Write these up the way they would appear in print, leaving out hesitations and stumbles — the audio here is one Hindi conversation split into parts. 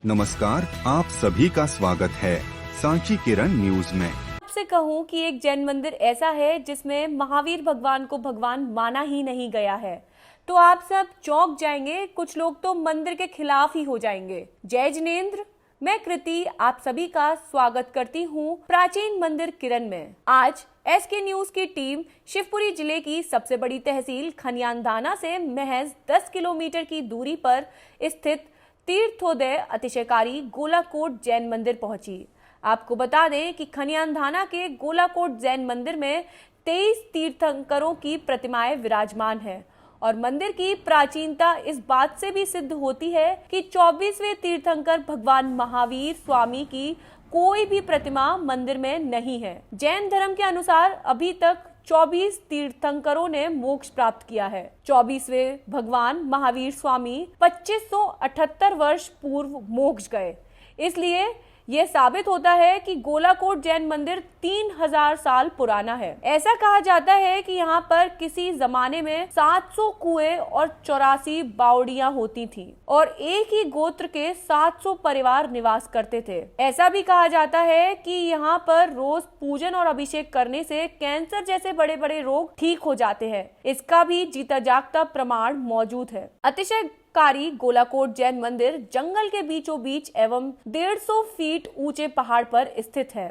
नमस्कार, आप सभी का स्वागत है सांची किरण न्यूज में। आपसे कहूं कि एक जैन मंदिर ऐसा है जिसमें महावीर भगवान को भगवान माना ही नहीं गया है, तो आप सब चौंक जाएंगे। कुछ लोग तो मंदिर के खिलाफ ही हो जाएंगे। जय जिनेंद्र, मैं कृति आप सभी का स्वागत करती हूं प्राचीन मंदिर किरण में। आज एसके न्यूज की टीम शिवपुरी जिले की सबसे बड़ी तहसील खनियानदाना से महज 10 किलोमीटर की दूरी पर स्थित तीर्थोदय अतिशयकारी गोलाकोट जैन मंदिर पहुंची। आपको बता दें कि खनियानदाना के गोलाकोट जैन मंदिर में 23 तीर्थंकरों की प्रतिमाएं विराजमान हैं और मंदिर की प्राचीनता इस बात से भी सिद्ध होती है कि 24वें तीर्थंकर भगवान महावीर स्वामी की कोई भी प्रतिमा मंदिर में नहीं है। जैन धर्म के अनुसार अभी तक 24 तीर्थंकरों ने मोक्ष प्राप्त किया है। 24वें भगवान महावीर स्वामी 2578 वर्ष पूर्व मोक्ष गए। इसलिए यह साबित होता है कि गोलाकोट जैन मंदिर 3000 साल पुराना है। ऐसा कहा जाता है कि यहाँ पर किसी जमाने में 700 कुएं और 84 बावड़ियां होती थीं और एक ही गोत्र के 700 परिवार निवास करते थे। ऐसा भी कहा जाता है कि यहाँ पर रोज पूजन और अभिषेक करने से कैंसर जैसे बड़े बड़े रोग ठीक हो जाते हैं। इसका भी जीता जागता प्रमाण मौजूद है। अतिशयकारी गोलाकोट जैन मंदिर जंगल के बीचों बीच एवं 150 फीट ऊंचे पहाड़ पर स्थित है।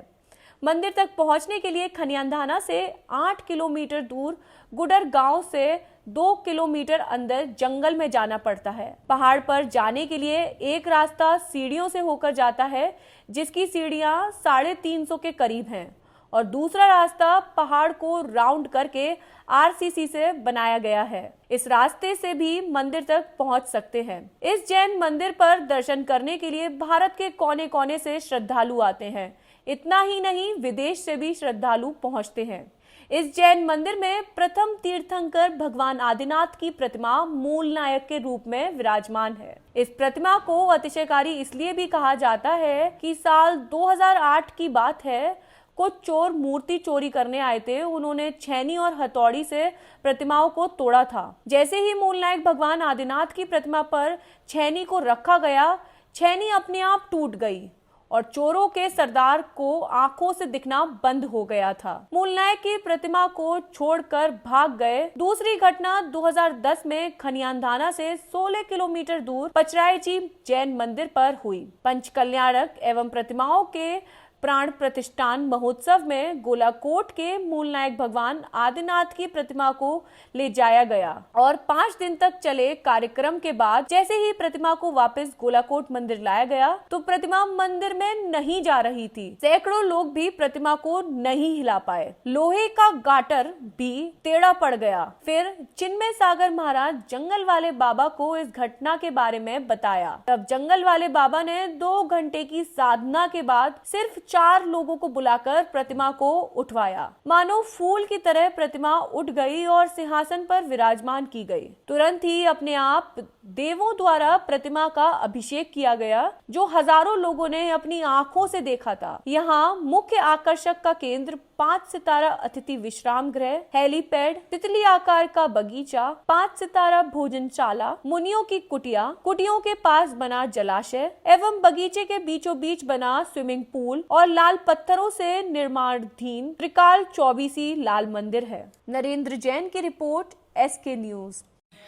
मंदिर तक पहुंचने के लिए खनियानदाना से 8 किलोमीटर दूर, गुडर गांव से 2 किलोमीटर अंदर जंगल में जाना पड़ता है। पहाड़ पर जाने के लिए एक रास्ता सीढ़ियों से होकर जाता है, जिसकी सीढ़ियां 350 के करीब हैं, और दूसरा रास्ता पहाड़ को राउंड करके आरसीसी से बनाया गया है। इस रास्ते से भी मंदिर तक पहुंच सकते हैं। इस जैन मंदिर पर दर्शन करने के लिए भारत के कोने कोने से श्रद्धालु आते हैं। इतना ही नहीं, विदेश से भी श्रद्धालु पहुंचते हैं। इस जैन मंदिर में प्रथम तीर्थंकर भगवान आदिनाथ की प्रतिमा मूल नायक के रूप में विराजमान है। इस प्रतिमा को अतिशयकारी इसलिए भी कहा जाता है कि साल 2008 की बात है, कुछ चोर मूर्ति चोरी करने आए थे। उन्होंने छेनी और हथौड़ी से प्रतिमाओं को तोड़ा था। जैसे ही मूल नायक भगवान आदिनाथ की प्रतिमा पर छेनी को रखा गया, छेनी अपने आप टूट गई और चोरों के सरदार को आंखों से दिखना बंद हो गया था। मूल नायक की प्रतिमा को छोड़कर भाग गए। दूसरी घटना 2010 में खनियानदाना से 16 किलोमीटर दूर पचराईची जैन मंदिर पर हुई। पंचकल्याणक एवं प्रतिमाओं के प्राण प्रतिष्ठान महोत्सव में गोलाकोट के मूल नायक भगवान आदिनाथ की प्रतिमा को ले जाया गया और 5 दिन तक चले कार्यक्रम के बाद जैसे ही प्रतिमा को वापस गोलाकोट मंदिर लाया गया, तो प्रतिमा मंदिर में नहीं जा रही थी। सैकड़ों लोग भी प्रतिमा को नहीं हिला पाए। लोहे का गाटर भी टेढ़ा पड़ गया। फिर चिन्मय सागर महाराज जंगल वाले बाबा को इस घटना के बारे में बताया। तब जंगल वाले बाबा ने 2 घंटे की साधना के बाद सिर्फ 4 लोगों को बुलाकर प्रतिमा को उठवाया। मानो फूल की तरह प्रतिमा उठ गई और सिंहासन पर विराजमान की गई। तुरंत ही अपने आप देवों द्वारा प्रतिमा का अभिषेक किया गया, जो हजारों लोगों ने अपनी आंखों से देखा था। यहाँ मुख्य आकर्षक का केंद्र 5 सितारा अतिथि विश्राम गृह, हेलीपैड, तितली आकार का बगीचा, 5 सितारा भोजनशाला, मुनियों की कुटिया, कुटियों के पास बना जलाशय एवं बगीचे के बीचों बीच बना स्विमिंग पूल और लाल पत्थरों से निर्माणाधीन त्रिकाल 24 लाल मंदिर है। नरेंद्र जैन की रिपोर्ट, एसके न्यूज।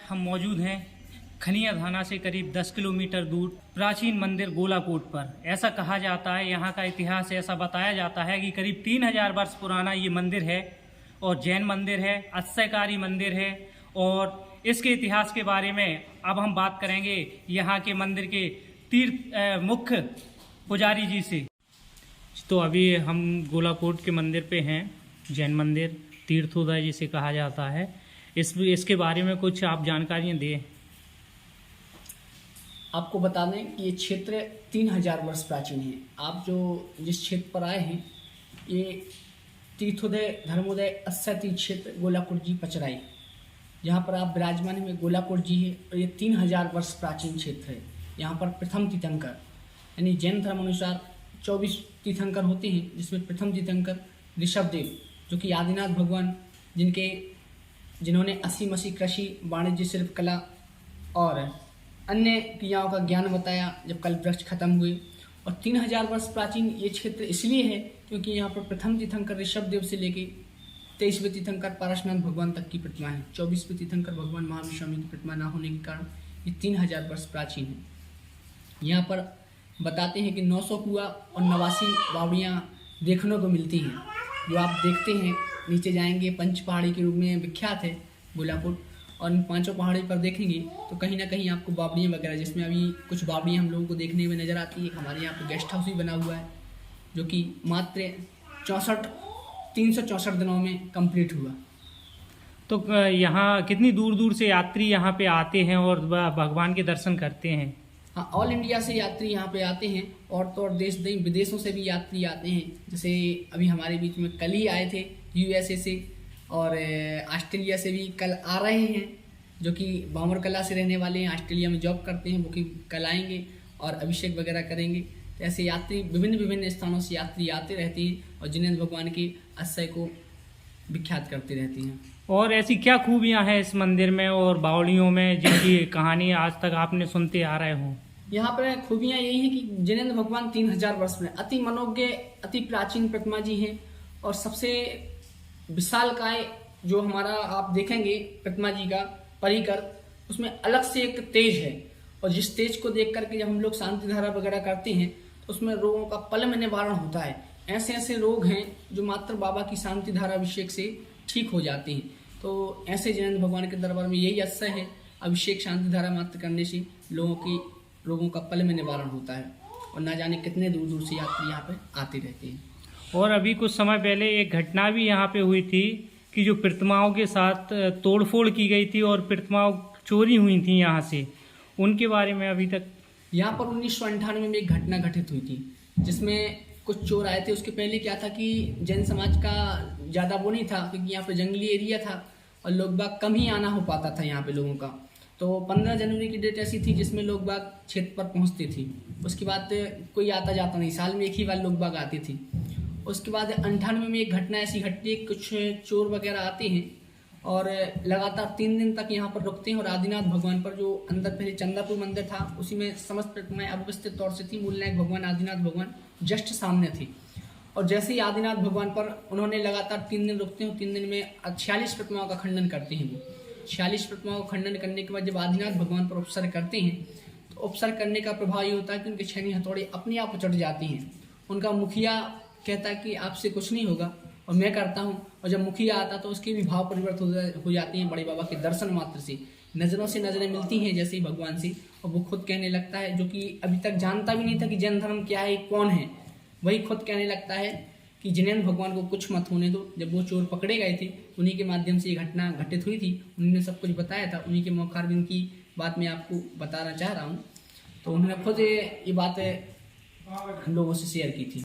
हम मौजूद हैं खनियानदाना से करीब 10 किलोमीटर दूर प्राचीन मंदिर गोलाकोट पर। ऐसा कहा जाता है, यहाँ का इतिहास ऐसा बताया जाता है कि करीब 3000 वर्ष पुराना ये मंदिर है और जैन मंदिर है, अतिशयकारी मंदिर है। और इसके इतिहास के बारे में अब हम बात करेंगे यहाँ के मंदिर के मुख्य पुजारी जी से। तो अभी हम गोलाकोट के मंदिर पे हैं। जैन मंदिर तीर्थोदय जिसे कहा जाता है। इसके बारे में कुछ आप जानकारियाँ दें। आपको बता दें कि ये क्षेत्र 3000 वर्ष प्राचीन है। आप जो जिस क्षेत्र पर आए हैं, ये तीर्थोदय धर्मोदय अतिशयकारी क्षेत्र गोलाकोट जी पचराई, जहाँ पर आप विराजमान में गोलाकोट जी है। और ये 3000 वर्ष प्राचीन क्षेत्र है। यहाँ पर प्रथम तीर्थंकर यानी जैन धर्म अनुसार 24 तीर्थंकर होते हैं, जिसमें प्रथम तीर्थंकर ऋषभदेव, जो कि आदिनाथ भगवान जिन्होंने 80 कृषि वाणिज्य शिल्प कला और अन्य क्रियाओं का ज्ञान बताया जब कल्प खत्म हुए। और 3000 वर्ष प्राचीन ये क्षेत्र इसलिए है क्योंकि यहाँ पर प्रथम तीर्थंकर ऋषभ देव से लेके 23वें तीर्थंकर पारसनाथ भगवान तक की प्रतिमा है। 24वें तीर्थंकर भगवान महावीर स्वामी की प्रतिमा ना होने के कारण ये 3000 वर्ष प्राचीन है। यहाँ पर बताते हैं कि 900 कुआ और 89 बावड़ियाँ देखने को मिलती हैं, जो आप देखते हैं नीचे जाएंगे पंच पहाड़ी के रूप में विख्यात है गोलाकोट। और इन 5 पहाड़ी पर देखेंगे तो कहीं ना कहीं आपको बावड़ियाँ वगैरह, जिसमें अभी कुछ बावड़ियाँ हम लोगों को देखने में नज़र आती है। हमारे यहाँ पर गेस्ट हाउस भी बना हुआ है जो कि मात्र 364 दिनों में कंप्लीट हुआ। तो यहाँ कितनी दूर दूर से यात्री यहाँ पे आते हैं और भगवान के दर्शन करते हैं? हाँ, ऑल इंडिया से यात्री यहाँ पे आते हैं और तो और देश विदेशों से भी यात्री आते हैं। जैसे अभी हमारे बीच में कल ही आए थे USA से और ऑस्ट्रेलिया से भी कल आ रहे हैं, जो कि बामर कला से रहने वाले हैं, ऑस्ट्रेलिया में जॉब करते हैं। वो कि कल आएंगे और अभिषेक वगैरह करेंगे। तो ऐसे यात्री विभिन्न स्थानों से यात्री आते रहते हैं और जिनेंद्र भगवान के आशय को विख्यात करते रहते हैं। और ऐसी क्या खूबियाँ हैं इस मंदिर में और बावड़ियों में जिनकी कहानी आज तक आपने सुनते आ रहे हो? यहाँ पर खूबियाँ यही हैं कि जिनेंद्र भगवान 3000 वर्ष में अति मनोज्ञ अति प्राचीन प्रतिमा जी हैं। और सबसे विशालकाय जो हमारा आप देखेंगे प्रतिमा जी का परिकर, उसमें अलग से एक तेज है। और जिस तेज को देख करके जब हम लोग शांति धारा वगैरह करते हैं तो उसमें रोगों का पल में निवारण होता है। ऐसे ऐसे रोग हैं जो मात्र बाबा की शांति धारा अभिषेक से ठीक हो जाते हैं। तो ऐसे जिनेंद्र भगवान के दरबार में यही आशय है, अभिषेक शांति धारा मात्र करने से रोगों का पल में निवारण होता है। और ना जाने कितने दूर दूर से यात्री यहाँ पे आते रहते हैं। और अभी कुछ समय पहले एक घटना भी यहाँ पे हुई थी कि जो प्रतिमाओं के साथ तोड़फोड़ की गई थी और प्रतिमाओं चोरी हुई थी यहाँ से, उनके बारे में अभी तक? यहाँ पर 1998 में एक घटना घटित हुई थी जिसमें कुछ चोर आए थे। उसके पहले क्या था कि जैन समाज का ज़्यादा वो नहीं था, क्योंकि यहाँ पे जंगली एरिया था और लोग बाग कम ही आना हो पाता था यहाँ पे लोगों का। तो 15 जनवरी की डेट ऐसी थी जिसमें लोग बाग क्षेत्र पर पहुँचती थी। उसके बाद कोई आता जाता नहीं, साल में एक ही बार लोग बाग आती थी। उसके बाद 98 में एक घटना ऐसी घटती है, कुछ चोर वगैरह आते हैं और लगातार 3 दिन तक यहाँ पर रुकते हैं। और आदिनाथ भगवान पर, जो अंदर पहले चंदापुर मंदिर था, उसी में समस्त प्रतिमाएं अव्यवस्थित तौर से थी। मूलनायक भगवान आदिनाथ भगवान जस्ट सामने थी। और जैसे ही आदिनाथ भगवान पर उन्होंने लगातार 3 दिन रुकते हैं, 3 दिन में 46 प्रतिमाओं का खंडन करते हैं। वो 46 प्रतिमाओं का खंडन करने के बाद जब आदिनाथ भगवान पर उपसर्ग करते हैं तो उपसर्ग करने का प्रभाव ये होता है कि उनके छेनी हथौड़े अपने आप उचट जाती हैं। उनका मुखिया कहता है कि आपसे कुछ नहीं होगा और मैं करता हूँ। और जब मुखिया आता तो उसके भी भाव परिवर्तन हो जाते हैं बड़े बाबा के दर्शन मात्र से। नज़रों से नज़रें मिलती हैं जैसे ही भगवान से, और वो खुद कहने लगता है, जो कि अभी तक जानता भी नहीं था कि जैन धर्म क्या है, कौन है, वही खुद कहने लगता है कि जिनेंद्र भगवान को कुछ मत होने दो। जब वो चोर पकड़े गए थे उन्हीं के माध्यम से ये घटना घटित हुई थी, उन्होंने सब कुछ बताया था। उन्हीं के मौखारबिंद की बात मैं आपको बताना चाह रहा हूँ। तो उन्होंने खुद ये बात हम लोगों से शेयर की थी।